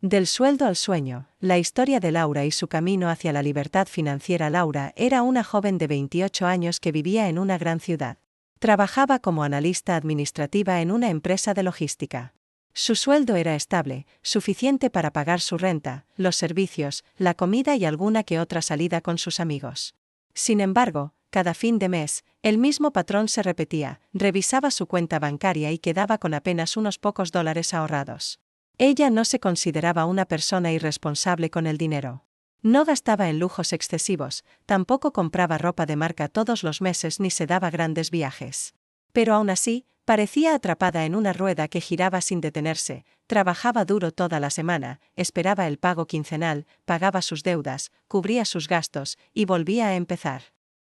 Del sueldo al sueño, la historia de Laura y su camino hacia la libertad financiera. Laura era una joven de 28 años que vivía en una gran ciudad. Trabajaba como analista administrativa en una empresa de logística. Su sueldo era estable, suficiente para pagar su renta, los servicios, la comida y alguna que otra salida con sus amigos. Sin embargo, cada fin de mes, el mismo patrón se repetía, revisaba su cuenta bancaria y quedaba con apenas unos pocos dólares ahorrados. Ella no se consideraba una persona irresponsable con el dinero. No gastaba en lujos excesivos, tampoco compraba ropa de marca todos los meses ni se daba grandes viajes. Pero aún así, parecía atrapada en una rueda que giraba sin detenerse, trabajaba duro toda la semana, esperaba el pago quincenal, pagaba sus deudas, cubría sus gastos, y volvía a empezar.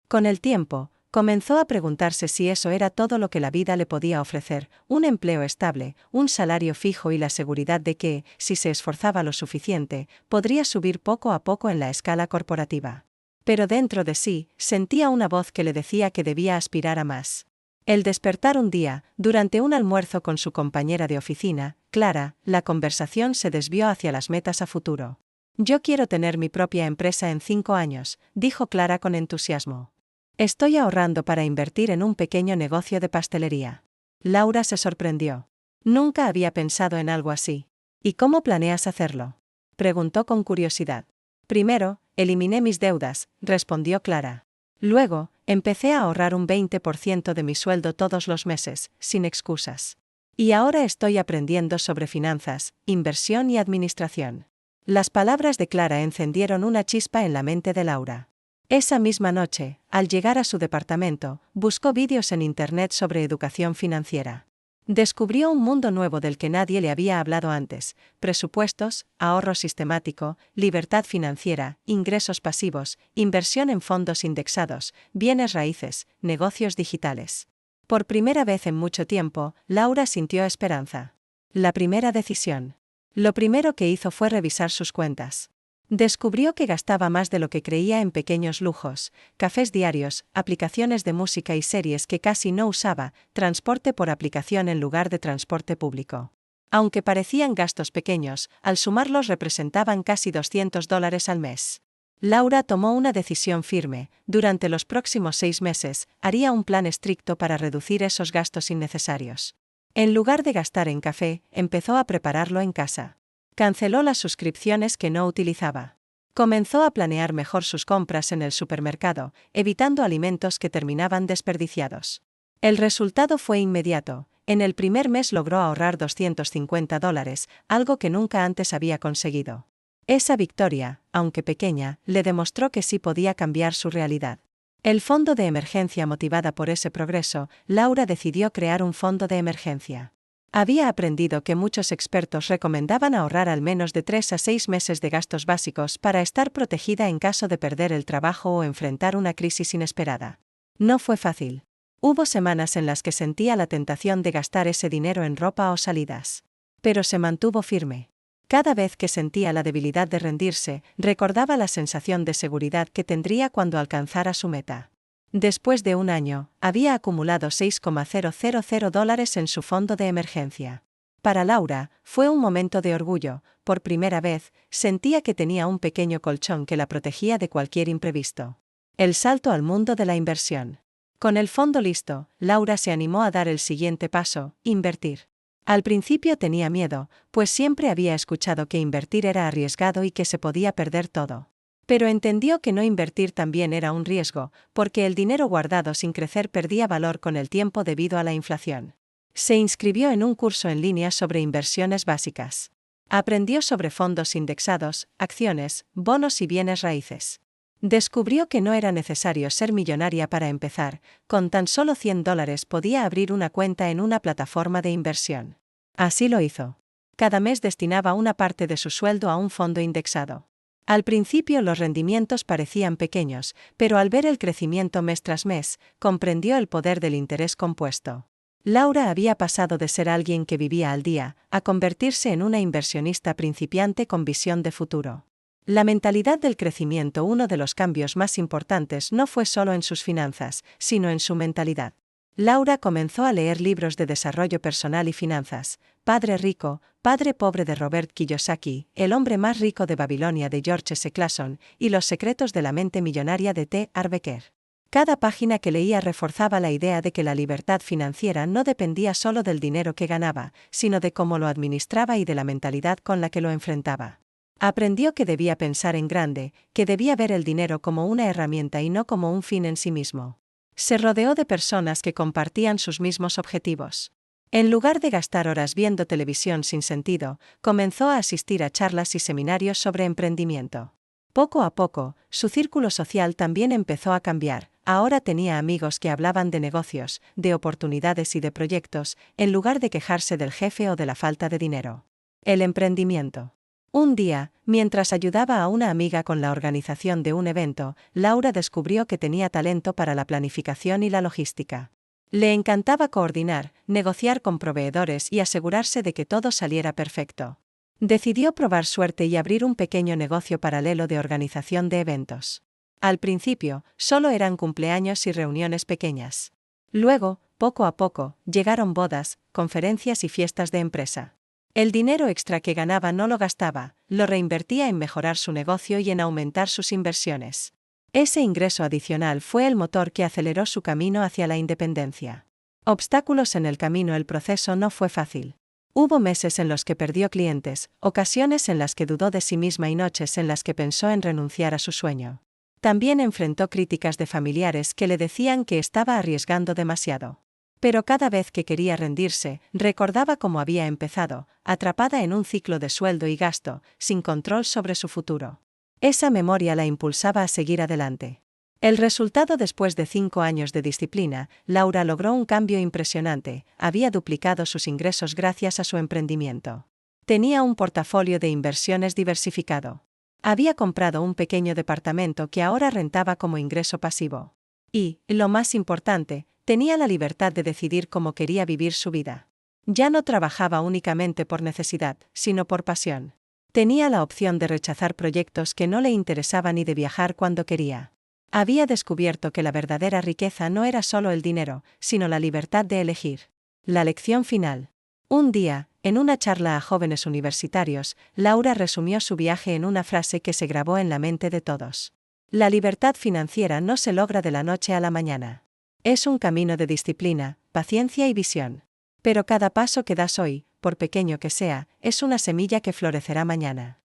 Con el tiempo, comenzó a preguntarse si eso era todo lo que la vida le podía ofrecer, un empleo estable, un salario fijo y la seguridad de que, si se esforzaba lo suficiente, podría subir poco a poco en la escala corporativa. Pero dentro de sí, sentía una voz que le decía que debía aspirar a más. El despertar un día, durante un almuerzo con su compañera de oficina, Clara, la conversación se desvió hacia las metas a futuro. «Yo quiero tener mi propia empresa en 5 años», dijo Clara con entusiasmo. «Estoy ahorrando para invertir en un pequeño negocio de pastelería». Laura se sorprendió. Nunca había pensado en algo así. «¿Y cómo planeas hacerlo?», preguntó con curiosidad. «Primero, eliminé mis deudas», respondió Clara. «Luego, empecé a ahorrar un 20% de mi sueldo todos los meses, sin excusas. Y ahora estoy aprendiendo sobre finanzas, inversión y administración». Las palabras de Clara encendieron una chispa en la mente de Laura. Esa misma noche, al llegar a su departamento, buscó vídeos en Internet sobre educación financiera. Descubrió un mundo nuevo del que nadie le había hablado antes: presupuestos, ahorro sistemático, libertad financiera, ingresos pasivos, inversión en fondos indexados, bienes raíces, negocios digitales. Por primera vez en mucho tiempo, Laura sintió esperanza. La primera decisión. Lo primero que hizo fue revisar sus cuentas. Descubrió que gastaba más de lo que creía en pequeños lujos, cafés diarios, aplicaciones de música y series que casi no usaba, transporte por aplicación en lugar de transporte público. Aunque parecían gastos pequeños, al sumarlos representaban casi $200 al mes. Laura tomó una decisión firme: durante los próximos 6 meses, haría un plan estricto para reducir esos gastos innecesarios. En lugar de gastar en café, empezó a prepararlo en casa. Canceló las suscripciones que no utilizaba. Comenzó a planear mejor sus compras en el supermercado, evitando alimentos que terminaban desperdiciados. El resultado fue inmediato. En el primer mes logró ahorrar $250, algo que nunca antes había conseguido. Esa victoria, aunque pequeña, le demostró que sí podía cambiar su realidad. El fondo de emergencia. Motivada por ese progreso, Laura decidió crear un fondo de emergencia. Había aprendido que muchos expertos recomendaban ahorrar al menos de 3 a 6 meses de gastos básicos para estar protegida en caso de perder el trabajo o enfrentar una crisis inesperada. No fue fácil. Hubo semanas en las que sentía la tentación de gastar ese dinero en ropa o salidas. Pero se mantuvo firme. Cada vez que sentía la debilidad de rendirse, recordaba la sensación de seguridad que tendría cuando alcanzara su meta. Después de un año, había acumulado $6,000 en su fondo de emergencia. Para Laura, fue un momento de orgullo. Por primera vez, sentía que tenía un pequeño colchón que la protegía de cualquier imprevisto. El salto al mundo de la inversión. Con el fondo listo, Laura se animó a dar el siguiente paso: invertir. Al principio tenía miedo, pues siempre había escuchado que invertir era arriesgado y que se podía perder todo. Pero entendió que no invertir también era un riesgo, porque el dinero guardado sin crecer perdía valor con el tiempo debido a la inflación. Se inscribió en un curso en línea sobre inversiones básicas. Aprendió sobre fondos indexados, acciones, bonos y bienes raíces. Descubrió que no era necesario ser millonaria para empezar. Con tan solo $100 podía abrir una cuenta en una plataforma de inversión. Así lo hizo. Cada mes destinaba una parte de su sueldo a un fondo indexado. Al principio los rendimientos parecían pequeños, pero al ver el crecimiento mes tras mes, comprendió el poder del interés compuesto. Laura había pasado de ser alguien que vivía al día, a convertirse en una inversionista principiante con visión de futuro. La mentalidad del crecimiento. Uno de los cambios más importantes no fue solo en sus finanzas, sino en su mentalidad. Laura comenzó a leer libros de desarrollo personal y finanzas: Padre Rico, Padre Pobre de Robert Kiyosaki, El hombre más rico de Babilonia de George S. Clason y Los secretos de la mente millonaria de T. Harv Eker. Cada página que leía reforzaba la idea de que la libertad financiera no dependía solo del dinero que ganaba, sino de cómo lo administraba y de la mentalidad con la que lo enfrentaba. Aprendió que debía pensar en grande, que debía ver el dinero como una herramienta y no como un fin en sí mismo. Se rodeó de personas que compartían sus mismos objetivos. En lugar de gastar horas viendo televisión sin sentido, comenzó a asistir a charlas y seminarios sobre emprendimiento. Poco a poco, su círculo social también empezó a cambiar. Ahora tenía amigos que hablaban de negocios, de oportunidades y de proyectos, en lugar de quejarse del jefe o de la falta de dinero. El emprendimiento. Un día, mientras ayudaba a una amiga con la organización de un evento, Laura descubrió que tenía talento para la planificación y la logística. Le encantaba coordinar, negociar con proveedores y asegurarse de que todo saliera perfecto. Decidió probar suerte y abrir un pequeño negocio paralelo de organización de eventos. Al principio, solo eran cumpleaños y reuniones pequeñas. Luego, poco a poco, llegaron bodas, conferencias y fiestas de empresa. El dinero extra que ganaba no lo gastaba, lo reinvertía en mejorar su negocio y en aumentar sus inversiones. Ese ingreso adicional fue el motor que aceleró su camino hacia la independencia. Obstáculos en el camino. El proceso no fue fácil. Hubo meses en los que perdió clientes, ocasiones en las que dudó de sí misma y noches en las que pensó en renunciar a su sueño. También enfrentó críticas de familiares que le decían que estaba arriesgando demasiado. Pero cada vez que quería rendirse, recordaba cómo había empezado, atrapada en un ciclo de sueldo y gasto, sin control sobre su futuro. Esa memoria la impulsaba a seguir adelante. El resultado: después de 5 años de disciplina, Laura logró un cambio impresionante. Había duplicado sus ingresos gracias a su emprendimiento. Tenía un portafolio de inversiones diversificado. Había comprado un pequeño departamento que ahora rentaba como ingreso pasivo. Y, lo más importante, tenía la libertad de decidir cómo quería vivir su vida. Ya no trabajaba únicamente por necesidad, sino por pasión. Tenía la opción de rechazar proyectos que no le interesaban y de viajar cuando quería. Había descubierto que la verdadera riqueza no era solo el dinero, sino la libertad de elegir. La lección final. Un día, en una charla a jóvenes universitarios, Laura resumió su viaje en una frase que se grabó en la mente de todos. La libertad financiera no se logra de la noche a la mañana. Es un camino de disciplina, paciencia y visión. Pero cada paso que das hoy, por pequeño que sea, es una semilla que florecerá mañana.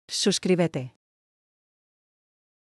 Suscríbete.